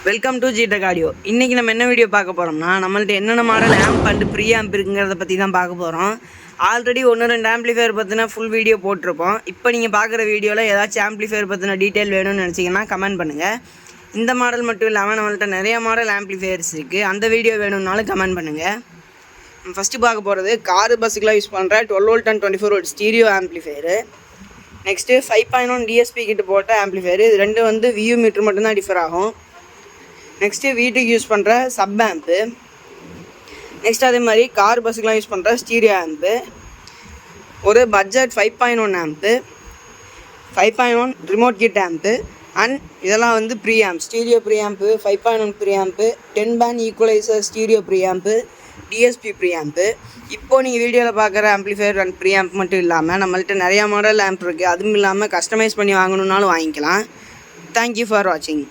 Welcome to ஜிடெக் audio. இன்றைக்கி நம்ம என்ன வீடியோ பார்க்க போகிறோம்னா, நம்மள்ட்ட என்னென்ன model amp and pre amp இருக்குங்கிறத பற்றி தான் பார்க்க போகிறோம். ஆல்ரெடி 1-2 ஆம்ப்ளிஃபையர் பற்றின ஃபுல் வீடியோ போட்டிருப்போம். இப்போ நீங்கள் பார்க்குற வீடியோவில் ஏதாச்சும் ஆம்ப்ளிஃபையர் பற்றின டீட்டெயில் வேணும்னு நினச்சிங்கன்னா கமெண்ட் பண்ணுங்கள். இந்த மாடல் மட்டும் இல்லாமல் நம்மள்ட்ட நிறைய மாடல் ஆம்ப்ளிஃபையர்ஸ் இருக்குது. அந்த வீடியோ வேணும்னாலும் கமெண்ட் பண்ணுங்கள். ஃபஸ்ட்டு பார்க்க போகிறது காரு பஸ்ஸுக்கெலாம் யூஸ் பண்ணுற 12 volt and 24 volt stereo amplifier. Next 5.1 DSP கிட்ட போட்ட ஆம்ப்ளிஃபையர். இது ரெண்டு வந்து வியூ மீட்ரு மட்டும்தான் டிஃபர் ஆகும். நெக்ஸ்ட்டு வீட்டுக்கு யூஸ் பண்ணுற சப் ஆம்ப்பு. நெக்ஸ்ட் அதே மாதிரி கார் பஸ்ஸுக்கெலாம் யூஸ் பண்ணுற ஸ்டீரியோ ஆம்ப்பு. ஒரு budget 5.1 amp, 5.1 remote kit amp and இதெல்லாம் வந்து pre amp, stereo pre amp, 5.1 pre amp, 10 band equaliser stereo pre amp, DSP pre amp. இப்போது நீங்கள் வீடியோவில் பார்க்குற ஆம்ப்ளிஃபையர் அண்ட் ப்ரீ ஆம்ப் மட்டும் இல்லாமல் நம்மள்ட்ட நிறையா மாடல் ஆம்ப் இருக்குது. அதுவும் இல்லாமல் கஸ்டமைஸ் பண்ணி வாங்கணுன்னாலும் வாங்கிக்கலாம். தேங்க்யூ ஃபார் வாட்சிங்.